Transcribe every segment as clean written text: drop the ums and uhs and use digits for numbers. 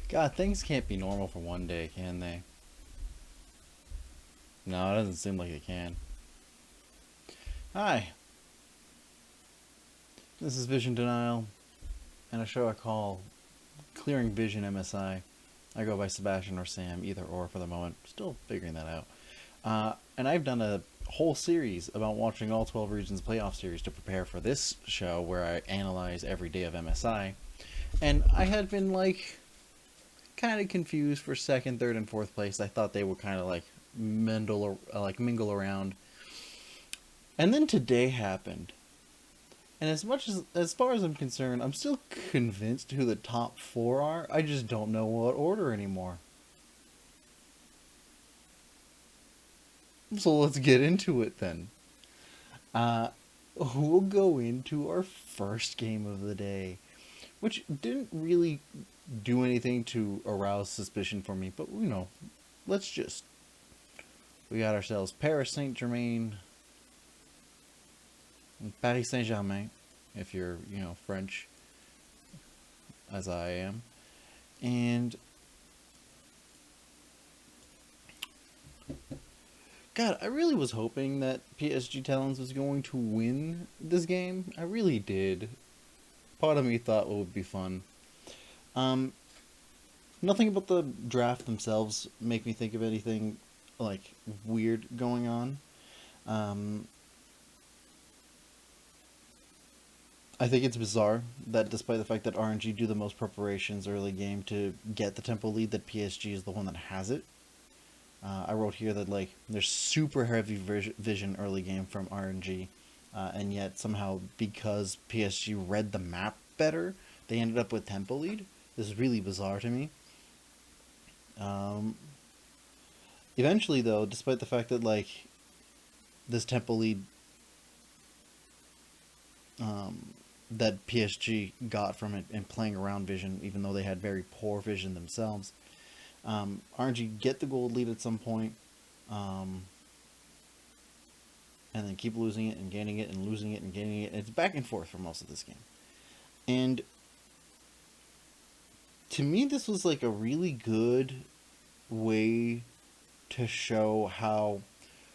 God, things can't be normal for one day, can they? No, it doesn't seem like it can. Hi, this is Vision Denial, and a show I call Clearing Vision MSI. I go by Sebastian or Sam, either or for the moment. Still figuring that out. And I've done a whole series about watching all 12 regions playoff series to prepare for this show where I analyze every day of MSI. And I had been kind of confused for second, third, and fourth place. I thought they would kind of mingle around. And then today happened. And as far as I'm concerned, I'm still convinced who the top four are. I just don't know what order anymore. So let's get into it then. Uh, we'll go into our first game of the day, which didn't really do anything to arouse suspicion for me. But let's just we got ourselves Paris Saint-Germain and Paris Saint-Germain, if you're French, as I am, and God, I really was hoping that PSG Talons was going to win this game. I really did. Part of me thought it would be fun. Um, Nothing about the draft themselves make me think of anything weird going on. Um, I think it's bizarre that despite the fact that RNG do the most preparations early game to get the tempo lead, that PSG is the one that has it. I wrote here that there's super heavy vision early game from RNG, and yet somehow because PSG read the map better, they ended up with tempo lead. This is really bizarre to me. Eventually, though, despite the fact that this tempo lead that PSG got from it and playing around vision, even though they had very poor vision themselves. RNG get the gold lead at some point, and then keep losing it and gaining it and losing it and gaining it. And it's back and forth for most of this game. And to me, this was a really good way to show how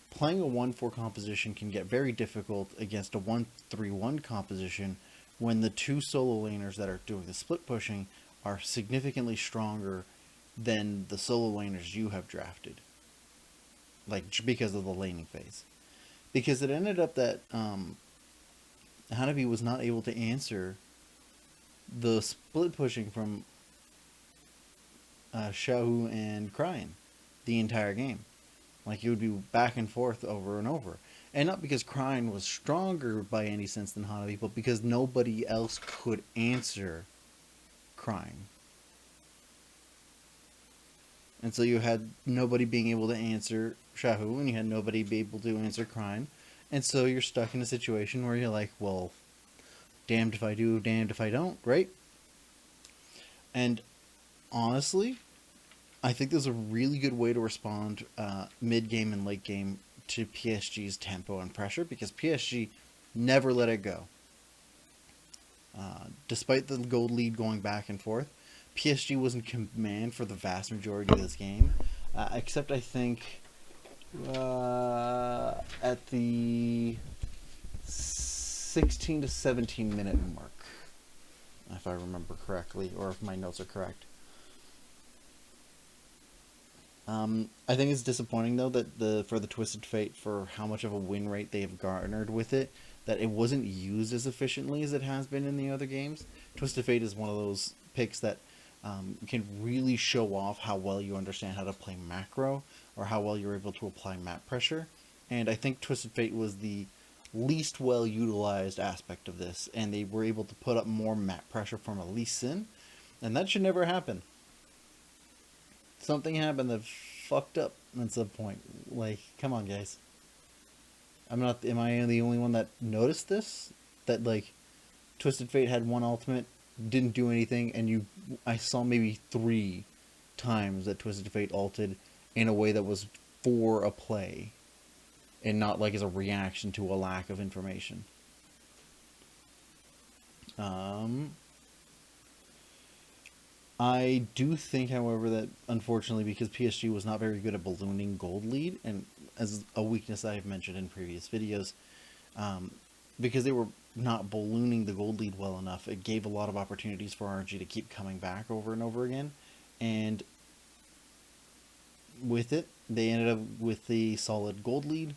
playing a 1-4 composition can get very difficult against a 1-3-1 composition when the two solo laners that are doing the split pushing are significantly stronger than the solo laners you have drafted. Because of the laning phase. Because it ended up that Hanabi was not able to answer the split pushing from Shahu and Cryan the entire game. It would be back and forth over and over. And not because Cryan was stronger by any sense than Hanabi, but because nobody else could answer Cryan. And so you had nobody being able to answer Shahu, and you had nobody be able to answer Cryan. And so you're stuck in a situation where you're like, well, damned if I do, damned if I don't, right? And honestly, I think there's a really good way to respond mid-game and late-game to PSG's tempo and pressure, because PSG never let it go. Despite the gold lead going back and forth, PSG was in command for the vast majority of this game, except I think at the 16 to 17 minute mark, if I remember correctly, or if my notes are correct. I think it's disappointing though that for the Twisted Fate, for how much of a win rate they have garnered with it, that it wasn't used as efficiently as it has been in the other games. Twisted Fate is one of those picks that can really show off how well you understand how to play macro, or how well you're able to apply map pressure. And I think Twisted Fate was the least well utilized aspect of this, and they were able to put up more map pressure from a Lee Sin, and that should never happen. Something happened that fucked up at some point. Come on, guys. Am I the only one that noticed this? That Twisted Fate had one ultimate, didn't do anything, and I saw maybe 3 times that Twisted Fate ulted in a way that was for a play, and not as a reaction to a lack of information. I do think, however, that unfortunately, because PSG was not very good at ballooning gold lead, and as a weakness I have mentioned in previous videos, um, because they were not ballooning the gold lead well enough, it gave a lot of opportunities for RNG to keep coming back over and over again. And with it, they ended up with the solid gold lead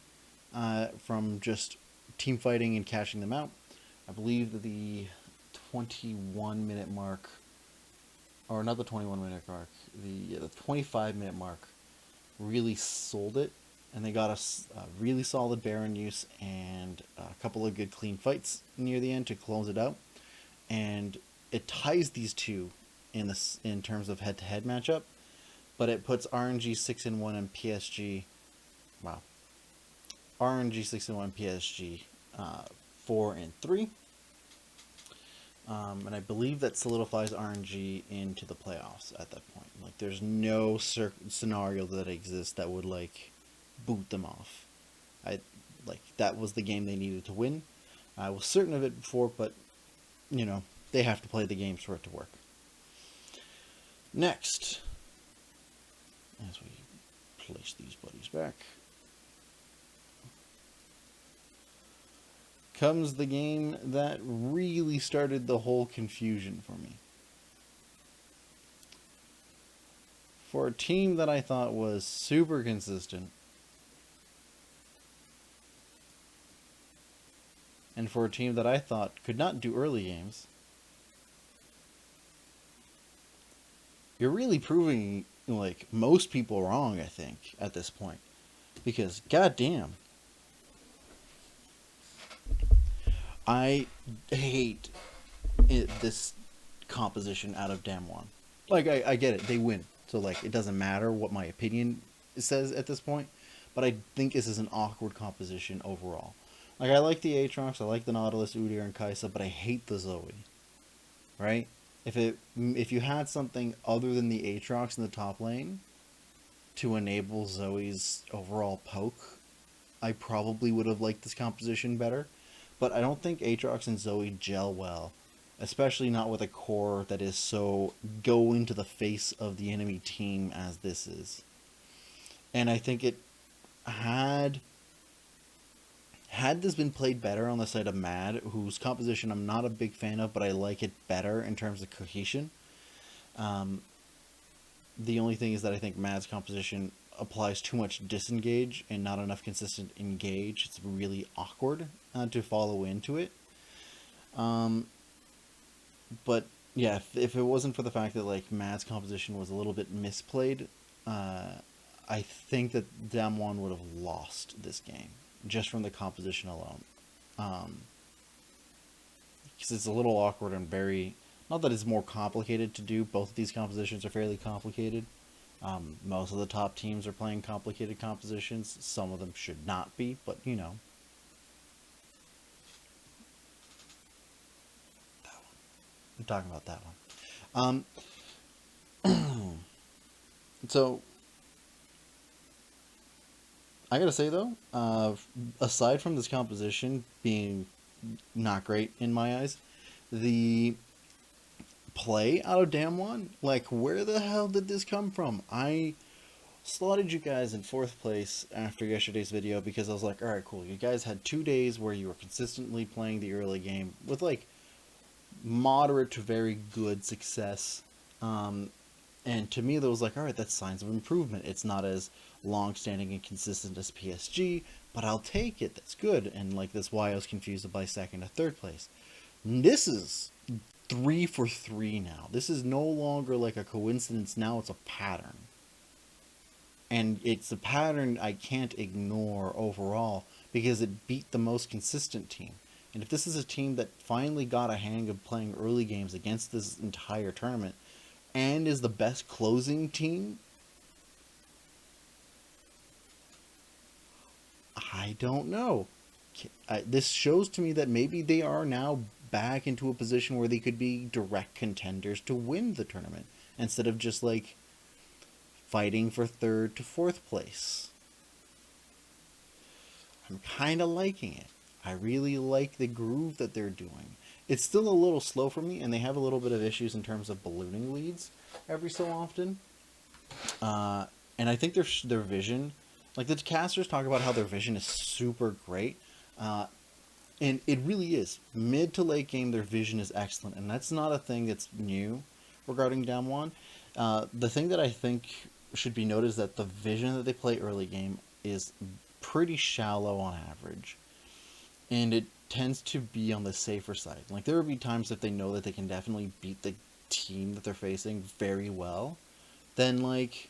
from just team fighting and cashing them out. I believe that the 21-minute mark, or not the 21-minute mark, the 25-minute mark really sold it, and they got a really solid Baron use and a couple of good clean fights near the end to close it out, and it ties these two in terms of head-to-head matchup, but it puts RNG 6-1 and PSG, wow, RNG 6-1 PSG 4-3. And I believe that solidifies RNG into the playoffs at that point. Like, there's no scenario that exists that would like boot them off. That was the game they needed to win. I was certain of it before, but they have to play the games for it to work. Next, as we place these buddies back, comes the game that really started the whole confusion for me. For a team that I thought was super consistent, and for a team that I thought could not do early games, you're really proving like most people wrong, I think, at this point. Because goddamn, I hate this composition out of Damwon. Like, I get it, they win, so like it doesn't matter what my opinion says at this point, but I think this is an awkward composition overall. Like, I like the Aatrox, I like the Nautilus, Udyr, and Kai'Sa, but I hate the Zoe. Right? If you had something other than the Aatrox in the top lane to enable Zoe's overall poke, I probably would have liked this composition better. But I don't think Aatrox and Zoe gel well, especially not with a core that is so go into the face of the enemy team as this is. And I think it had this been played better on the side of Mad, whose composition I'm not a big fan of, but I like it better in terms of cohesion. The only thing is that I think Mad's composition applies too much disengage and not enough consistent engage. It's really awkward to follow into it. But yeah, if it wasn't for the fact that like Mad's composition was a little bit misplayed, I think that Damwon would have lost this game just from the composition alone. Because it's a little awkward and very, not that it's more complicated to do. Both of these compositions are fairly complicated. Most of the top teams are playing complicated compositions. Some of them should not be, but that one. I'm talking about that one. So I gotta say though, aside from this composition being not great in my eyes, the play out of Damwon, like, where the hell did this come from? I slotted you guys in 4th place after yesterday's video because I was like, alright, cool, you guys had 2 days where you were consistently playing the early game with like moderate to very good success, and to me that was like, alright, that's signs of improvement. It's not as long-standing and consistent as PSG, but I'll take it, that's good. And like, that's why I was confused by 2nd to 3rd place. This is 3 for 3 now. This is no longer like a coincidence, now it's a pattern. And it's a pattern I can't ignore overall because it beat the most consistent team. And if this is a team that finally got a hang of playing early games against this entire tournament and is the best closing team, I don't know. This shows to me that maybe they are now back into a position where they could be direct contenders to win the tournament instead of just like fighting for 3rd to 4th place. I'm kind of liking it. I really like the groove that they're doing. It's still a little slow for me, and they have a little bit of issues in terms of ballooning leads every so often. And I think their vision, like the casters talk about how their vision is super great, and it really is. Mid to late game, their vision is excellent, and that's not a thing that's new regarding Damwon. The thing that I think should be noted is that the vision that they play early game is pretty shallow on average, and it tends to be on the safer side. Like there will be times if they know that they can definitely beat the team that they're facing very well, then like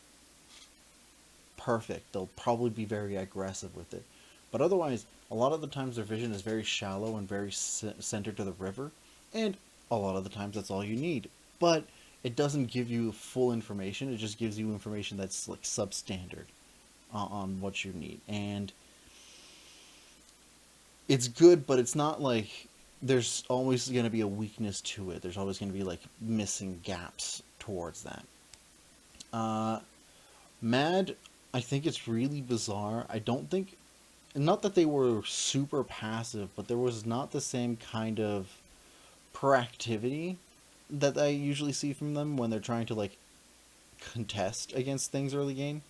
perfect. They'll probably be very aggressive with it. But otherwise, a lot of the times their vision is very shallow and very centered to the river, and a lot of the times that's all you need. But it doesn't give you full information. It just gives you information that's like substandard on what you need, and it's good. But it's not like there's always going to be a weakness to it. There's always going to be like missing gaps towards that. Mad, I think it's really bizarre. I don't think, not that they were super passive, but there was not the same kind of proactivity that I usually see from them when they're trying to like contest against things early game.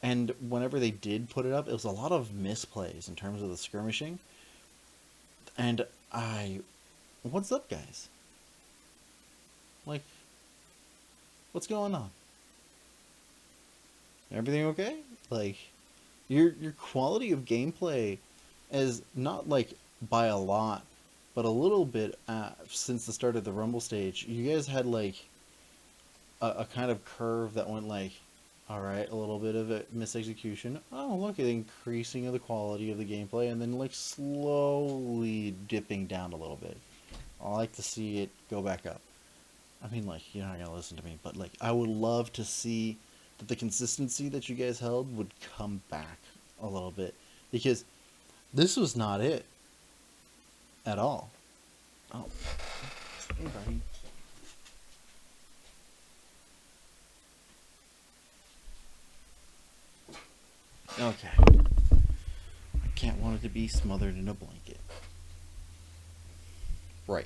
And whenever they did put it up, it was a lot of misplays in terms of the skirmishing. And what's up, guys? Like, what's going on? Everything okay? Like, your quality of gameplay is not like by a lot, but a little bit since the start of the Rumble stage. You guys had like a kind of curve that went like, all right, a little bit of a misexecution. Oh, look at the increasing of the quality of the gameplay, and then like slowly dipping down a little bit. I like to see it go back up. I mean, like, you're not gonna listen to me, but like, I would love to see that the consistency that you guys held would come back a little bit, because this was not it at all. Oh, hey buddy. Okay. I can't want it to be smothered in a blanket. Right.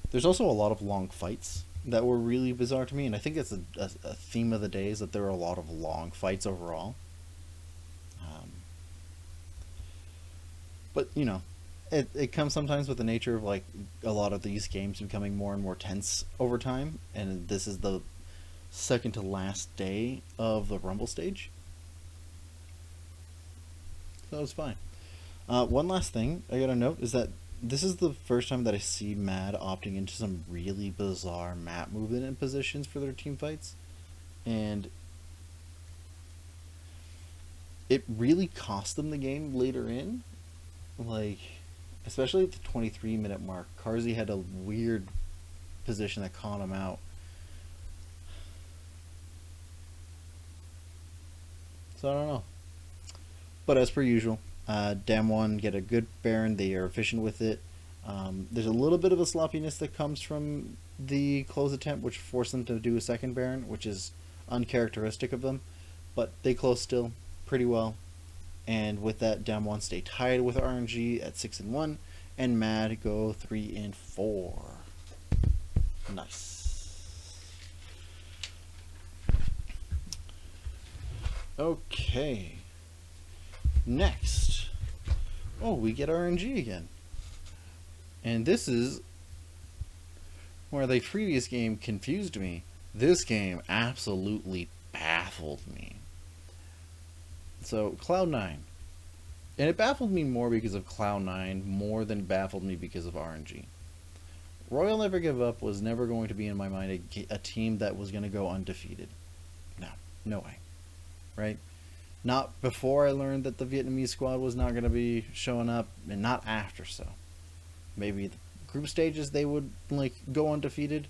There's also a lot of long fights that were really bizarre to me, and I think it's a theme of the day is that there are a lot of long fights overall. But, you know, it comes sometimes with the nature of, like, a lot of these games becoming more and more tense over time, and this is the second to last day of the Rumble stage. So it's fine. One last thing I gotta note is that this is the first time that I see Mad opting into some really bizarre map movement and positions for their team fights, and it really cost them the game later in. Like, especially at the 23-minute mark, Carzzy had a weird position that caught him out. So I don't know. But as per usual, Damwon get a good Baron. They are efficient with it. There's a little bit of a sloppiness that comes from the close attempt, which forced them to do a second Baron, which is uncharacteristic of them. But they close still pretty well. And with that, Damwon stay tied with RNG at 6-1, and Mad go 3-4. Nice. Okay. Next, we get RNG again, and this is where the previous game confused me. This game absolutely baffled me. So Cloud9, and it baffled me more because of Cloud9 more than it baffled me because of RNG. Royal Never Give Up was never going to be in my mind a team that was going to go undefeated. No way, right? Not before I learned that the Vietnamese squad was not going to be showing up, and not after. So maybe the group stages they would like go undefeated,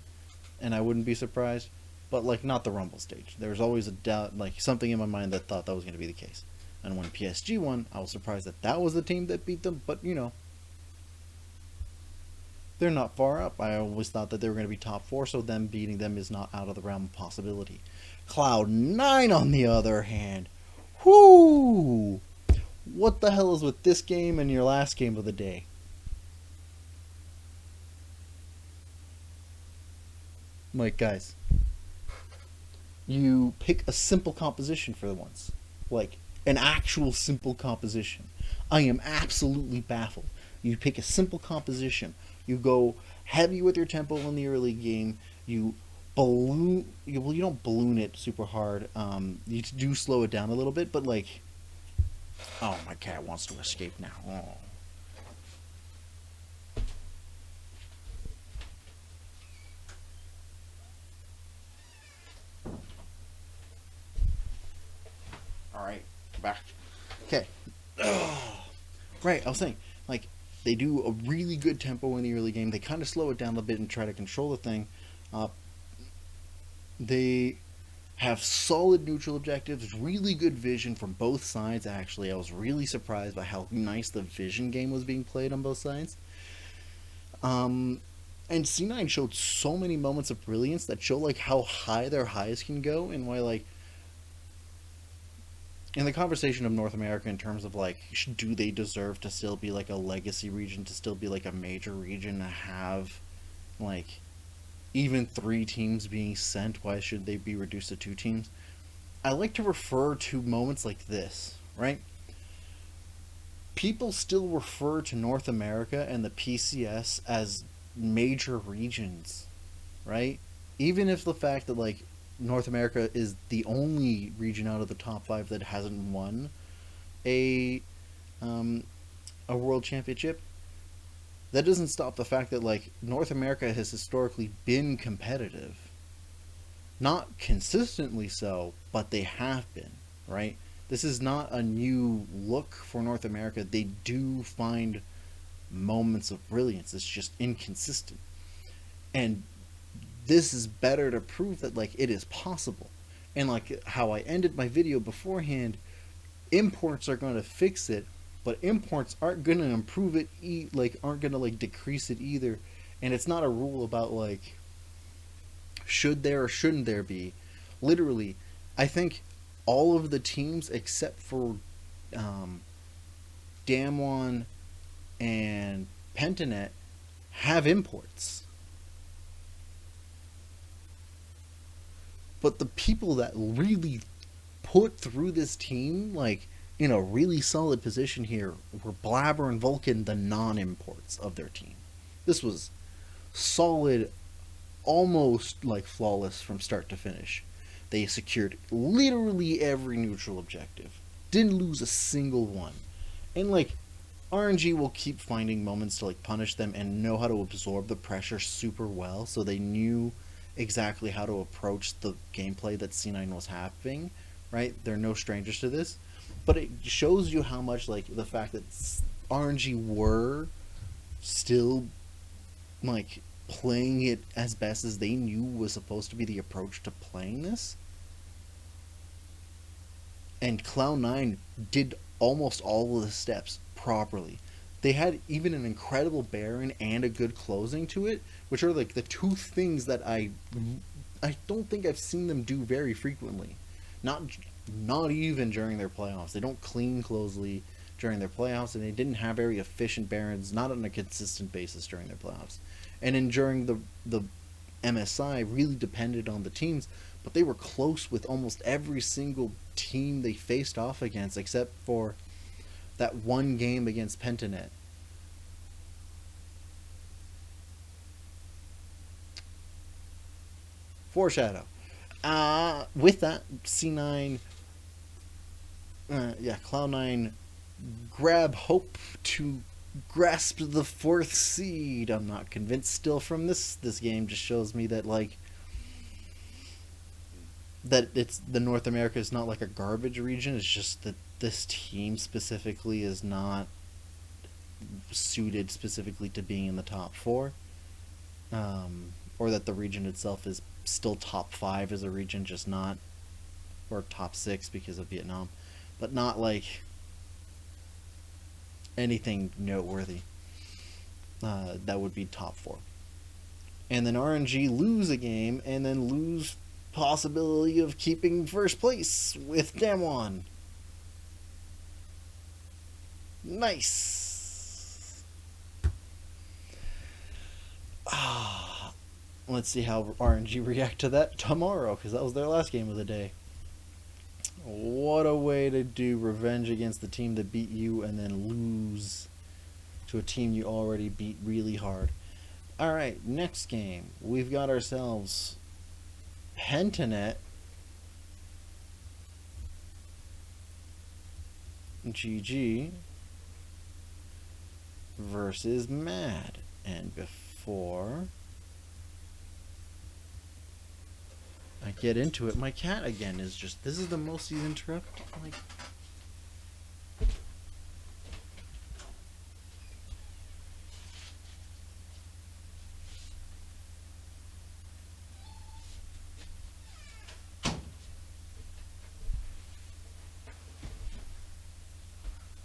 and I wouldn't be surprised. But like not the Rumble stage. There was always a doubt, like something in my mind that thought that was going to be the case. And when PSG won, I was surprised that that was the team that beat them. But you know, they're not far up. I always thought that they were going to be top 4, so them beating them is not out of the realm of possibility. Cloud9, on the other hand, whoo! What the hell is with this game and your last game of the day? Like, guys, you pick a simple composition for once. Like, an actual simple composition. I am absolutely baffled. You pick a simple composition. You go heavy with your tempo in the early game. You well, you don't balloon it super hard. You do slow it down a little bit, but like, oh, my cat wants to escape now. Oh. All right, back. Okay. Right, I was saying, like, they do a really good tempo in the early game. They kind of slow it down a bit and try to control the thing. Uh, they have solid neutral objectives, really good vision from both sides, actually. I was really surprised by how nice the vision game was being played on both sides. And C9 showed so many moments of brilliance that show, like, how high their highs can go, and why, like, in the conversation of North America in terms of like, do they deserve to still be like a legacy region, to still be like a major region, to have like even 3 teams being sent? Why should they be reduced to 2 teams? I like to refer to moments like this, right? People still refer to North America and the PCS as major regions, right? Even if the fact that like North America is the only region out of the top 5 that hasn't won a a world championship, that doesn't stop the fact that like North America has historically been competitive. Not consistently so, but they have been, right? This is not a new look for North America. They do find moments of brilliance. It's just inconsistent. And this is better to prove that like it is possible. And like how I ended my video beforehand, imports are going to fix it, but imports aren't going to improve it, like aren't going to like decrease it either. And it's not a rule about like should there or shouldn't there be. Literally, I think all of the teams except for Damwon and Pentanet have imports. But the people that really put through this team, like, in a really solid position here, were Blabber and Vulcan, the non-imports of their team. This was solid, almost, like, flawless from start to finish. They secured literally every neutral objective. Didn't lose a single one. And, like, RNG will keep finding moments to, like, punish them and know how to absorb the pressure super well, so they knew exactly how to approach the gameplay that C9 was having, right? They're no strangers to this, but it shows you how much like the fact that RNG were still like playing it as best as they knew was supposed to be the approach to playing this. And Cloud9 did almost all of the steps properly. They had even an incredible Baron and a good closing to it, which are like the 2 things that I don't think I've seen them do very frequently. Not even during their playoffs. They don't clean closely during their playoffs, and they didn't have very efficient Barons, not on a consistent basis during their playoffs. And then during the MSI, really depended on the teams, but they were close with almost every single team they faced off against, except for that one game against Pentanet. Foreshadow. With that, C9, Cloud9 grab hope to grasp the 4th seed. I'm not convinced still from this. This game just shows me that like that it's the North America is not like a garbage region. It's just that this team specifically is not suited specifically to being in the top 4, or that the region itself is still top 5 as a region, just not, or top 6 because of Vietnam, but not like anything noteworthy. That would be top 4. And then RNG lose a game and then lose possibility of keeping first place with Damwon. Nice. Let's see how RNG react to that tomorrow, because that was their last game of the day. What a way to do revenge against the team that beat you and then lose to a team you already beat really hard. Alright, next game. We've got ourselves Pentanet GG versus Mad. And before I get into it, my cat again is just, this is the most he's interrupted. Like,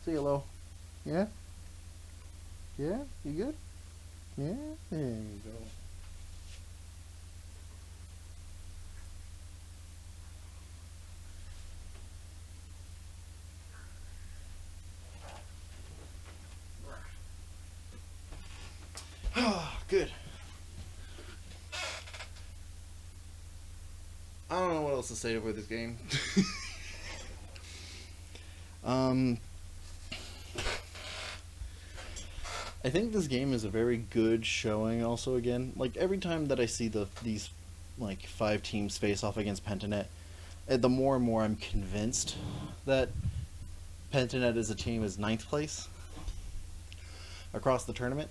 say hello. Yeah? Yeah? You good? Yeah? There you go. Good. I don't know what else to say about this game. I think this game is a very good showing also again. Like every time that I see these like 5 teams face off against Pentanet, the more and more I'm convinced that Pentanet as a team is 9th place across the tournament.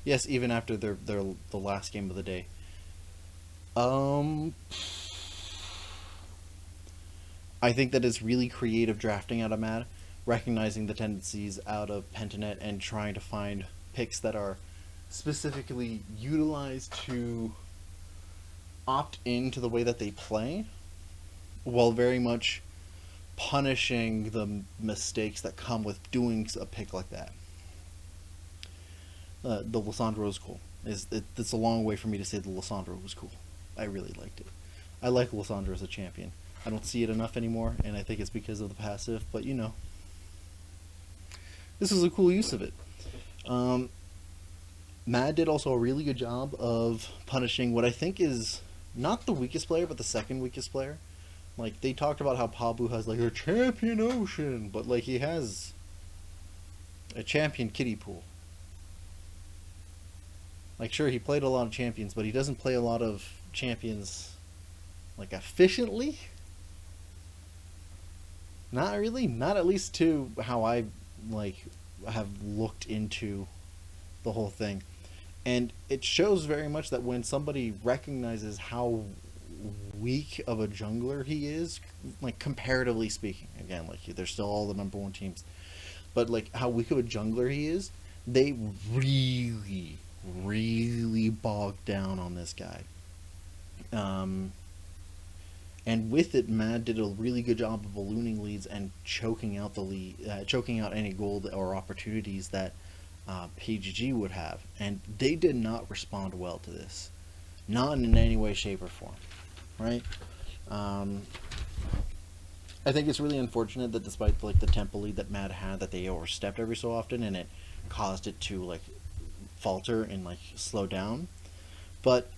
Yes, even after the last game of the day. I think that it's really creative drafting out of Mad, recognizing the tendencies out of Pentanet and trying to find picks that are specifically utilized to opt into the way that they play, while very much punishing the mistakes that come with doing a pick like that. The Lissandro is cool. It's a long way for me to say the Lissandro was cool. I really liked it. I like Lissandro as a champion. I don't see it enough anymore, and I think it's because of the passive, but you know. This was a cool use of it. Mad did also a really good job of punishing what I think is not the weakest player, but the second weakest player. Like, they talked about how Pabu has, like, a champion ocean, but, like, he has a champion kiddie pool. Like, sure, he played a lot of champions, but he doesn't play a lot of champions, like, efficiently? Not really. Not at least to how I, like, have looked into the whole thing. And it shows very much that when somebody recognizes how weak of a jungler he is, like, comparatively speaking, again, like, they're still all the #1 teams, but, like, how weak of a jungler he is, they really bog down on this guy. And with it, Mad did a really good job of ballooning leads and choking out the lead, choking out any gold or opportunities that PGG would have. And they did not respond well to this, not in any way, shape, or form. Right? I think it's really unfortunate that despite like the tempo lead that Mad had, that they overstepped every so often, and it caused it to like falter and like slow down. But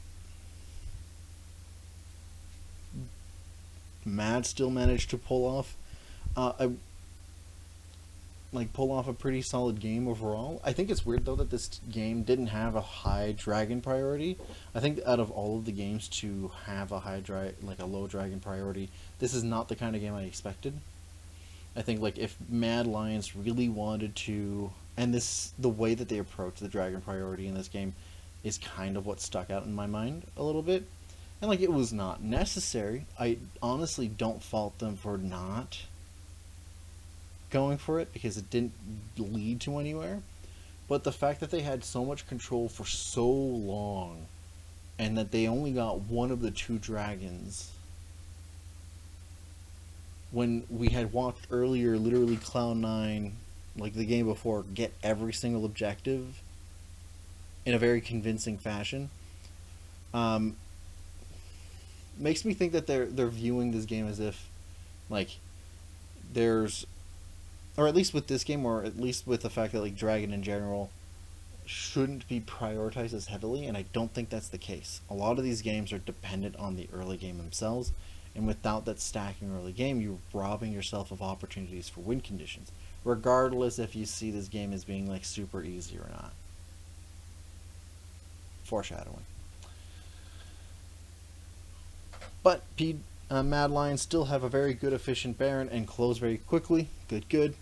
Mad still managed to pull off a pretty solid game overall. I think it's weird though that this game didn't have a high dragon priority. I think out of all of the games to have a low dragon priority, this is not the kind of game I expected. I think like if Mad Lions really wanted to, and the way that they approach the dragon priority in this game is kind of what stuck out in my mind a little bit. And like it was not necessary. I honestly don't fault them for not going for it because it didn't lead to anywhere. But the fact that they had so much control for so long and that they only got one of the 2 dragons, when we had watched earlier literally Cloud9, like the game before, get every single objective in a very convincing fashion, makes me think that they're viewing this game as if, like, there's, or at least with this game, or at least with the fact that like Dragon in general shouldn't be prioritized as heavily, and I don't think that's the case. A lot of these games are dependent on the early game themselves, and without that stacking early game, you're robbing yourself of opportunities for win conditions, regardless if you see this game as being like super easy or not. Foreshadowing. But Mad Lions still have a very good efficient Baron and close very quickly. Good.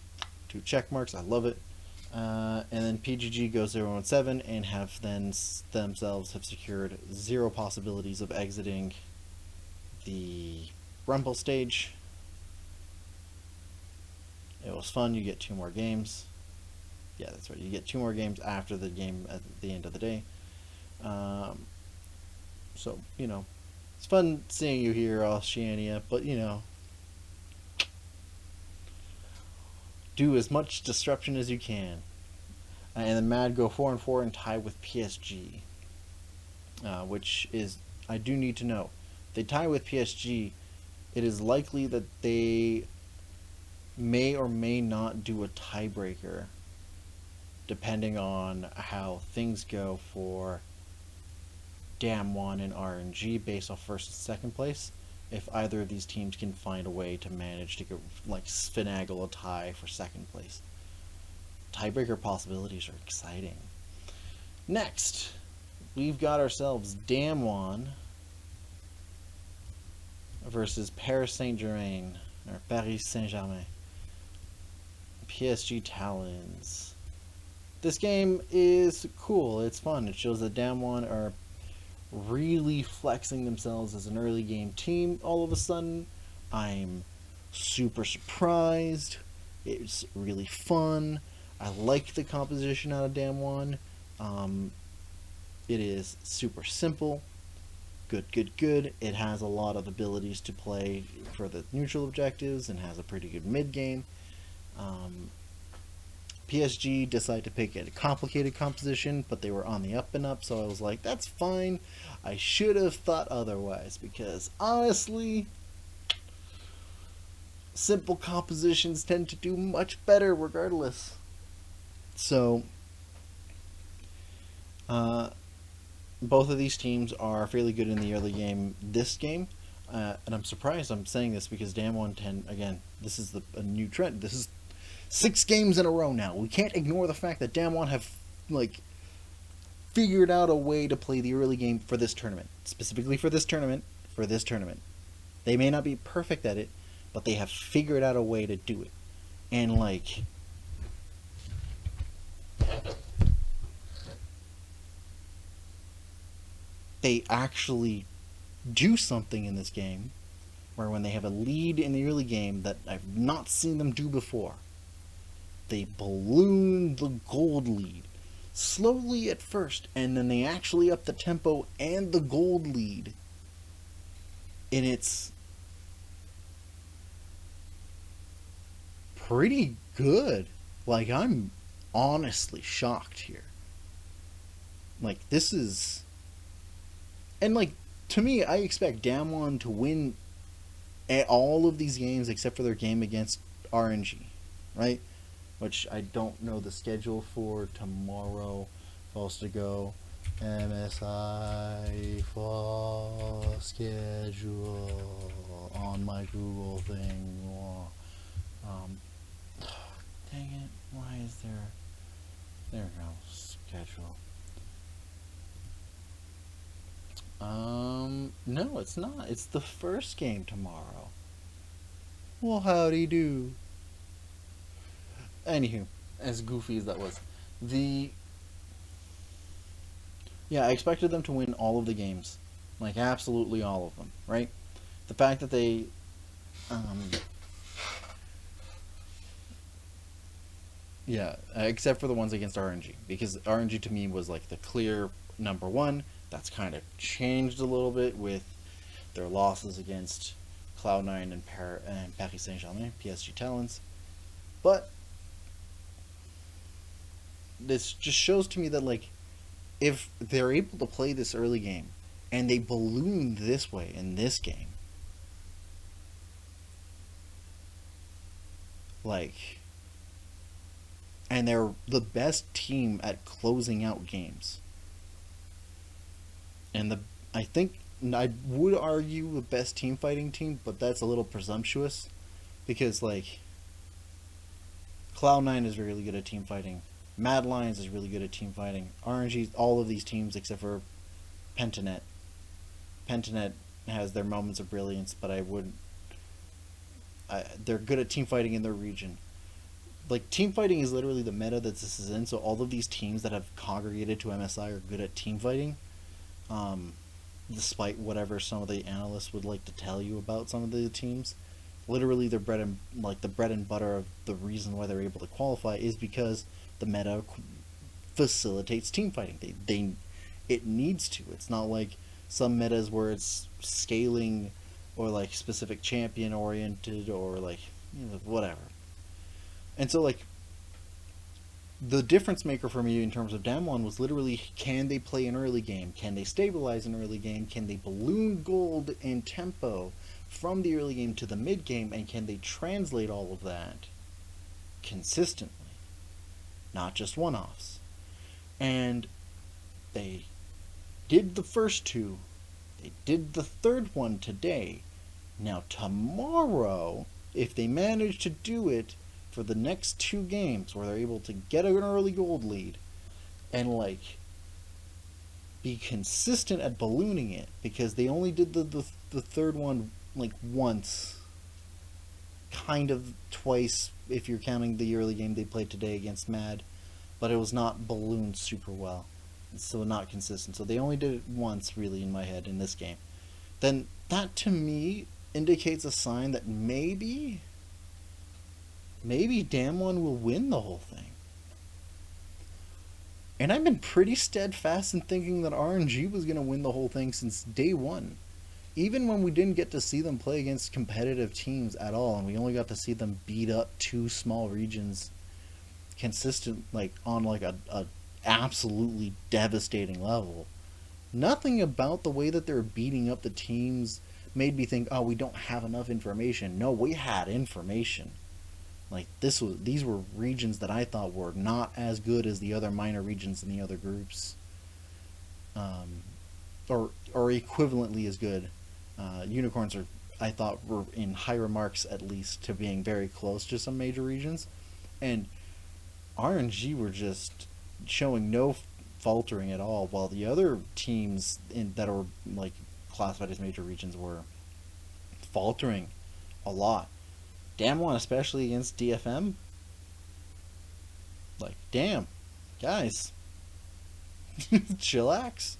2 check marks. I love it. And then PGG goes 0-7 and have then themselves have secured 0 possibilities of exiting the Rumble stage. It was fun. You get 2 more games. Yeah, that's right. You get 2 more games after the game at the end of the day. So, you know, it's fun seeing you here, Oceania, but, you know, do as much disruption as you can. And then Mad go 4-4 and tie with PSG, which is, I do need to know. If they tie with PSG, it is likely that they may or may not do a tiebreaker, depending on how things go for Damwon and RNG based off first and second place. If either of these teams can find a way to manage to get, like, finagle a tie for second place. Tiebreaker possibilities are exciting. Next, we've got ourselves Damwon versus Paris Saint-Germain, or Paris Saint-Germain. PSG Talons. This game is cool. It's fun. It shows that Damwon are really flexing themselves as an early game team all of a sudden. I'm super surprised. It's really fun. I like the composition out of Damwon. It is super simple. Good. It has a lot of abilities to play for the neutral objectives and has a pretty good mid game. PSG decided to pick a complicated composition, but they were on the up and up, so I was like, that's fine. I should have thought otherwise, because honestly, simple compositions tend to do much better regardless. So, both of these teams are fairly good in the early game this game, and I'm surprised I'm saying this because Damwon 10, again, this is a new trend. This is 6 games in a row now. We can't ignore the fact that Damwon have, like, figured out a way to play the early game for this tournament. Specifically for this tournament. They may not be perfect at it, but they have figured out a way to do it. And, like, they actually do something in this game where when they have a lead in the early game that I've not seen them do before, they balloon the gold lead slowly at first, and then they actually up the tempo and the gold lead, and it's pretty good. Like, I'm honestly shocked here. Like, this is, and like, to me, I expect Damwon to win at all of these games except for their game against RNG, right? Which I don't know the schedule for tomorrow. Supposed to go MSI fall schedule on my Google thing. Dang it! Why is there no schedule? No, it's not. It's the first game tomorrow. Well, howdy do. Anywho, as goofy as that was, I expected them to win all of the games, like absolutely all of them, right? The fact that they, except for the ones against RNG, because RNG to me was like the clear number one. That's kind of changed a little bit with their losses against Cloud9 and Paris Saint-Germain, PSG Talons, but this just shows to me that, like, if they're able to play this early game and they ballooned this way in this game. Like, and they're the best team at closing out games. And I think I would argue the best team fighting team, but that's a little presumptuous because like Cloud9 is really good at team fighting. Mad Lions is really good at team fighting. RNG, all of these teams except for Pentanet. Pentanet has their moments of brilliance, but they're good at team fighting in their region. Like, team fighting is literally the meta that this is in, so all of these teams that have congregated to MSI are good at team fighting. Despite whatever some of the analysts would like to tell you about some of the teams. Literally, the bread and butter of the reason why they're able to qualify is because the meta facilitates team fighting. It needs to. It's not like some metas where it's scaling or like specific champion oriented or like whatever. And so like the difference maker for me in terms of Damwon was literally, can they play an early game? Can they stabilize an early game? Can they balloon gold in tempo from the early game to the mid game? And can they translate all of that consistently? Not just one-offs. And they did the first two. They did the third one today. Now tomorrow, if they manage to do it for the next two games where they're able to get an early gold lead and like be consistent at ballooning it, because they only did the third one like once, kind of twice if you're counting the early game they played today against Mad, but it was not ballooned super well, so not consistent. So they only did it once really in my head in this game. Then that to me indicates a sign that maybe Damwon will win the whole thing. And I've been pretty steadfast in thinking that RNG was going to win the whole thing since day one. Even when we didn't get to see them play against competitive teams at all, and we only got to see them beat up two small regions consistent, like on like a absolutely devastating level. Nothing about the way that they're beating up the teams made me think, oh, we don't have enough information. No, we had information. Like these were regions that I thought were not as good as the other minor regions in the other groups, or equivalently as good. Unicorns I thought were in higher marks at least to being very close to some major regions, and RNG were just showing no faltering at all, while the other teams that are like classified as major regions were faltering a lot. Damwon, especially against DFM, like, damn, guys, chillax.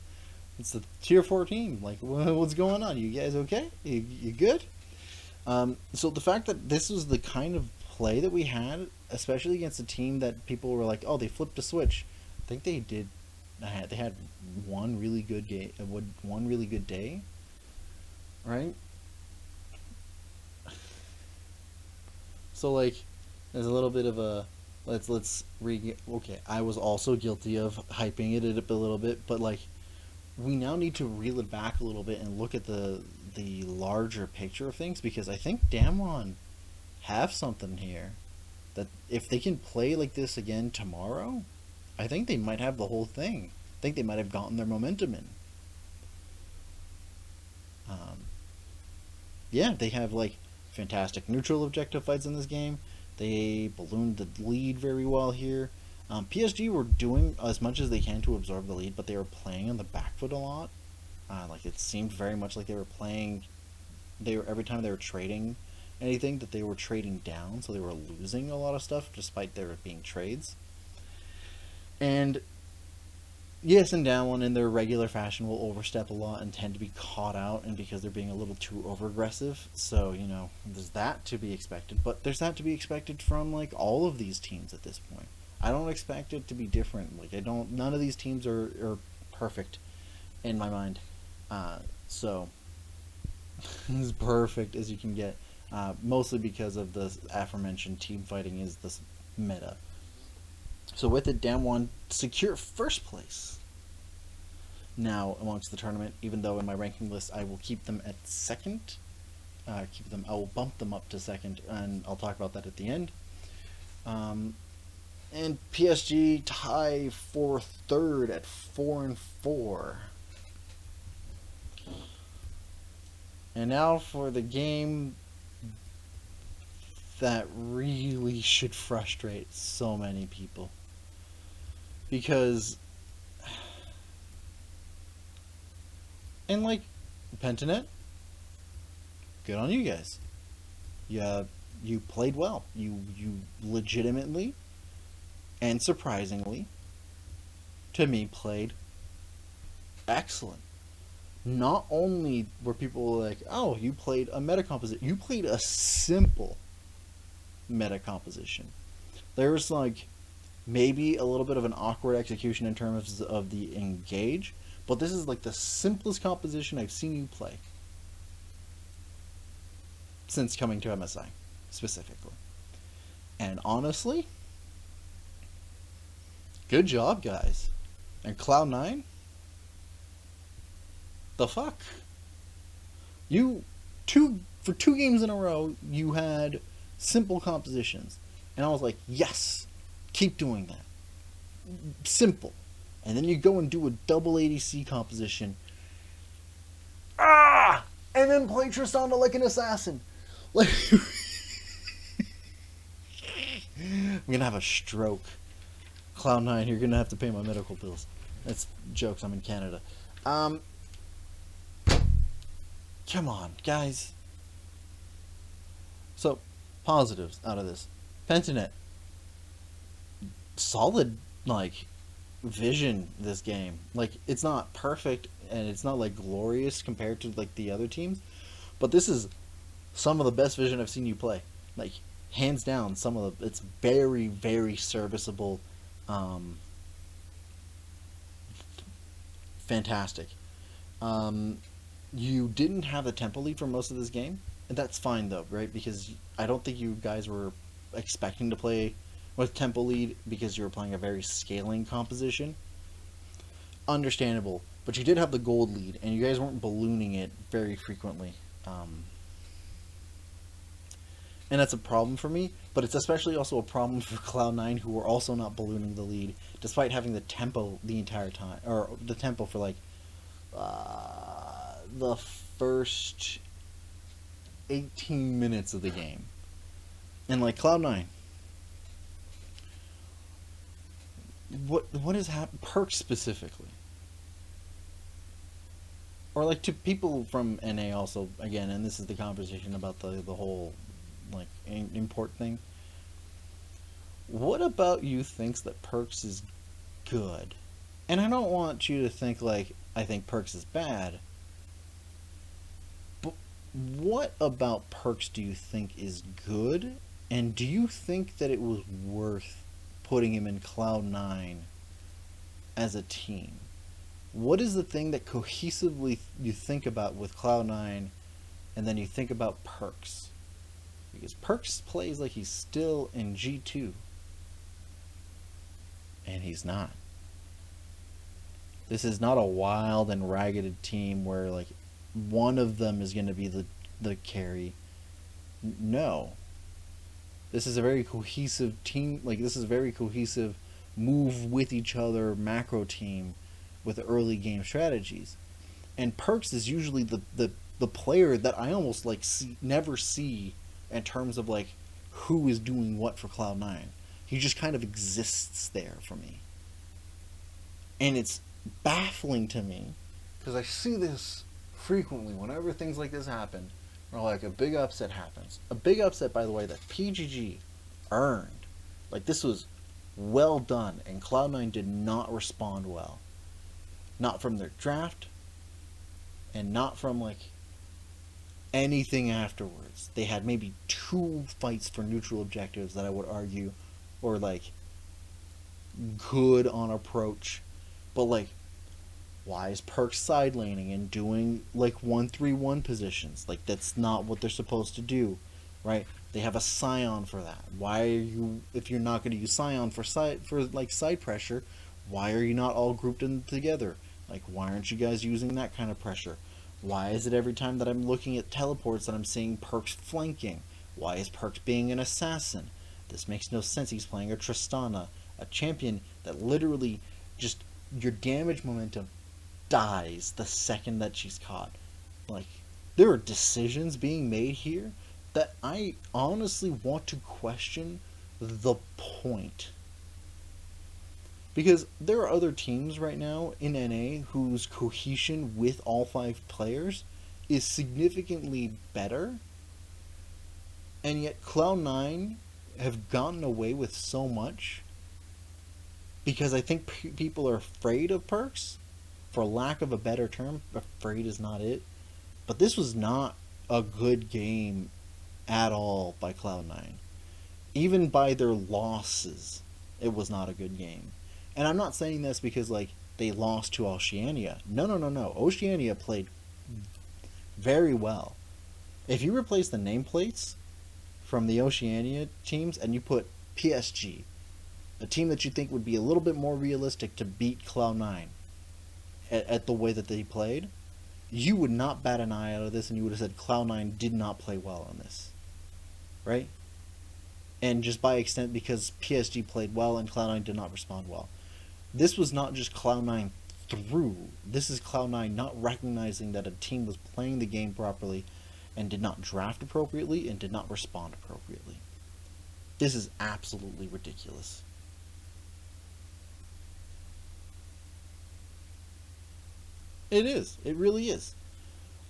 It's the tier 4 team. Like, what's going on? You guys okay? You good? So the fact that this was the kind of play that we had, especially against a team that people were like, oh, they flipped a switch. I think they did. They had one really good game, one really good day, right? So like, there's a little bit of a okay. I was also guilty of hyping it up a little bit, but like, we now need to reel it back a little bit and look at the larger picture of things, because I think Damwon have something here that if they can play like this again tomorrow, I think they might have the whole thing. I think they might have gotten their momentum in. Yeah, they have like fantastic neutral objective fights in this game. They ballooned the lead very well here. PSG were doing as much as they can to absorb the lead, but they were playing on the back foot a lot. Like, it seemed very much like they were playing. Every time they were trading anything, that they were trading down, so they were losing a lot of stuff despite there being trades. And yes, and Damwon in their regular fashion will overstep a lot and tend to be caught out, and because they're being a little too over aggressive. So, you know, there's that to be expected, but there's that to be expected from like all of these teams at this point. I don't expect it to be different. Like, none of these teams are perfect in my mind. So as perfect as you can get, mostly because of the aforementioned team fighting is this meta. So with it, Damwon secure first place. now amongst the tournament, even though in my ranking list I will keep them at second. I will bump them up to second, and I'll talk about that at the end. And PSG tie for third at 4-4. And now for the game that really should frustrate so many people. Because, and like, Pentanet, good on you guys. Yeah, you played well. You legitimately and surprisingly, to me, played excellent. Not only were people like, oh, you played a meta composition, you played a simple meta composition. There was like maybe a little bit of an awkward execution in terms of the engage, but this is like the simplest composition I've seen you play since coming to MSI, specifically. And honestly, good job, guys. And Cloud9, the fuck? For 2 games in a row, you had simple compositions. And I was like, yes, keep doing that. Simple. And then you go and do a double ADC composition. Ah! And then play Tristana like an assassin. Like, I'm gonna have a stroke. Cloud9, you're gonna have to pay my medical bills. That's jokes, I'm in Canada. Come on, guys. So, positives out of this. Pentanet. Solid, like, vision this game. Like, it's not perfect, and it's not, like, glorious compared to, like, the other teams. But this is some of the best vision I've seen you play. Like, hands down, it's very, very serviceable. Fantastic. You didn't have the tempo lead for most of this game, and that's fine though, right? Because I don't think you guys were expecting to play with tempo lead because you were playing a very scaling composition. Understandable, but you did have the gold lead, and you guys weren't ballooning it very frequently. And that's a problem for me, but it's especially also a problem for Cloud9, who were also not ballooning the lead, despite having the tempo the entire time, or the tempo for like the first 18 minutes of the game. And like Cloud9, what has happened? Perks specifically, or like to people from NA also again, and this is the conversation about the whole like import thing. What about you thinks that Perks is good? And I don't want you to think like I think Perks is bad. But what about Perks do you think is good? And do you think that it was worth putting him in Cloud9 as a team? What is the thing that cohesively you think about with Cloud9 and then you think about Perks? Because Perks plays like he's still in G2. And he's not. This is not a wild and ragged team where like one of them is going to be the carry. No. This is a very cohesive team. Like, this is a very cohesive move with each other macro team with early game strategies. And Perks is usually the player that I almost like never see in terms of like who is doing what for Cloud9. He just kind of exists there for me. And it's baffling to me because I see this frequently whenever things like this happen, or like a big upset happens. A big upset, by the way, that PGG earned. Like, this was well done, and Cloud9 did not respond well. Not from their draft, and not from like anything afterwards. They had maybe 2 fights for neutral objectives that I would argue or like good on approach, but like, why is Perks side laning and doing like 1-3-1 positions? Like, that's not what they're supposed to do, right? They have a Scion for that. Why are you, if you're not going to use Scion for like side pressure, why are you not all grouped in together? Like, why aren't you guys using that kind of pressure? Why is it every time that I'm looking at teleports that I'm seeing Perks flanking? Why is Perks being an assassin? This makes no sense. He's playing a Tristana, a champion that literally just, your damage momentum dies the second that she's caught. Like, there are decisions being made here that I honestly want to question the point. Because there are other teams right now in NA whose cohesion with all 5 players is significantly better, and yet Cloud9 have gotten away with so much because I think people are afraid of Perks. For lack of a better term, afraid is not it. But this was not a good game at all by Cloud9. Even by their losses, it was not a good game. And I'm not saying this because, like, they lost to Oceania. No. Oceania played very well. If you replace the nameplates from the Oceania teams and you put PSG, a team that you think would be a little bit more realistic to beat Cloud9 at the way that they played, you would not bat an eye out of this, and you would have said Cloud9 did not play well on this. Right? And just by extent, because PSG played well and Cloud9 did not respond well. This was not just Cloud9 through. This is Cloud9 not recognizing that a team was playing the game properly and did not draft appropriately and did not respond appropriately. This is absolutely ridiculous. It is. It really is.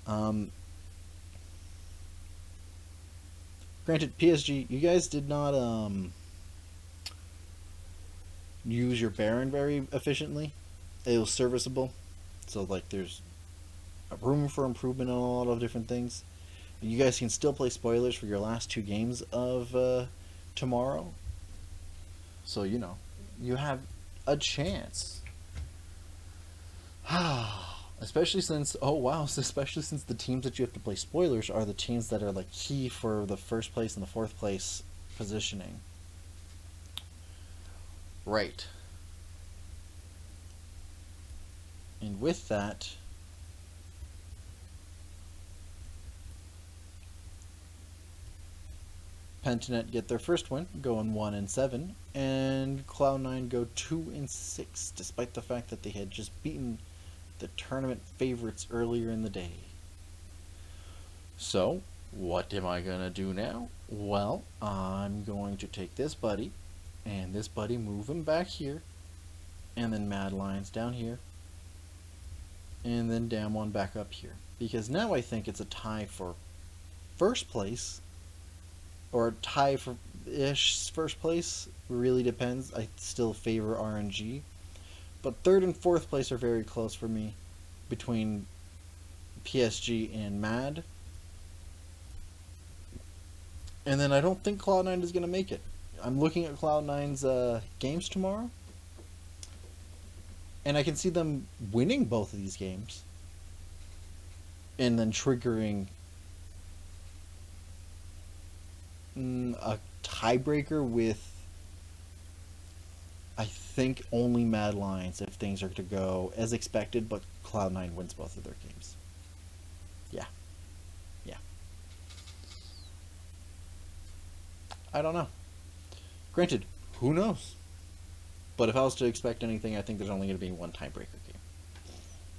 Granted, PSG, you guys did not use your Baron very efficiently. It was serviceable. So, like, there's a room for improvement on a lot of different things. You guys can still play spoilers for your last 2 games of tomorrow. So, you know, you have a chance. Especially since the teams that you have to play spoilers are the teams that are, like, key for the 1st place and the 4th place positioning. Right. And with that, Pentanet get their first win, going 1-7, and Cloud9 go 2-6, despite the fact that they had just beaten the tournament favorites earlier in the day. So, what am I gonna do now? Well, I'm going to take this buddy, and this buddy, move him back here, and then Mad Lions down here, and then Damwon back up here. Because now I think it's a tie for 1st place, or a tie for ish 1st place. Really depends. I still favor RNG. But 3rd and 4th place are very close for me, between PSG and Mad. And then I don't think Cloud9 is going to make it. I'm looking at Cloud9's games tomorrow, and I can see them winning both of these games, and then triggering a tiebreaker with, I think, only Mad Lions if things are to go as expected, but Cloud9 wins both of their games. Yeah. I don't know. Granted, who knows? But if I was to expect anything, I think there's only going to be one tiebreaker game.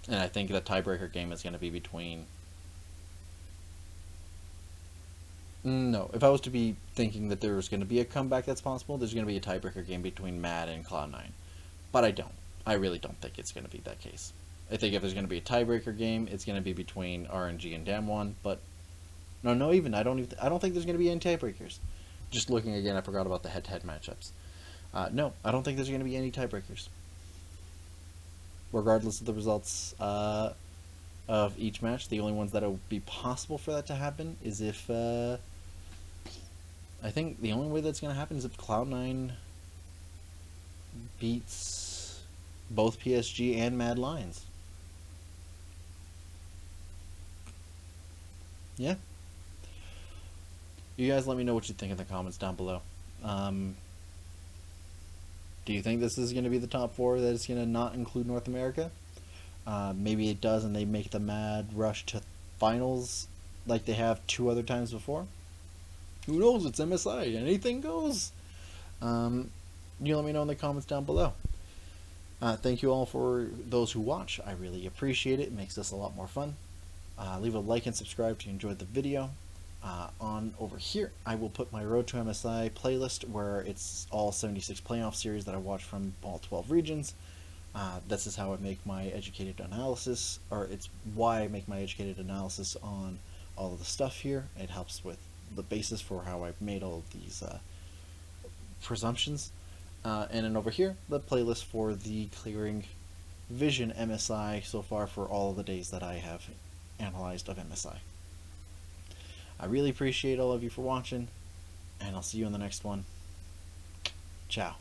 And I think that tiebreaker game is going to be between... No, if I was to be thinking that there was going to be a comeback that's possible, there's going to be a tiebreaker game between Mad and Cloud9. But I don't. I really don't think it's going to be that case. I think if there's going to be a tiebreaker game, it's going to be between RNG and Damwon. But I don't think there's going to be any tiebreakers. Just looking again, I forgot about the head-to-head matchups. No, I don't think there's going to be any tiebreakers. Regardless of the results of each match, the only ones that will be possible for that to happen is if... I think the only way that's going to happen is if Cloud9 beats both PSG and Mad Lions. Yeah. You guys let me know what you think in the comments down below. Do you think this is going to be the top 4 that is going to not include North America? Maybe it does, and they make the mad rush to finals like they have 2 other times before. Who knows? It's MSI. Anything goes. You let me know in the comments down below. Thank you all for those who watch. I really appreciate it. It makes this a lot more fun. Leave a like and subscribe if you enjoyed the video. On over here, I will put my Road to MSI playlist where it's all 76 playoff series that I watch from all 12 regions. This is how I make my educated analysis, or it's why I make my educated analysis on all of the stuff here. It helps with the basis for how I've made all of these presumptions. And then over here, the playlist for the Clearing Vision MSI so far for all of the days that I have analyzed of MSI. I really appreciate all of you for watching, and I'll see you in the next one. Ciao.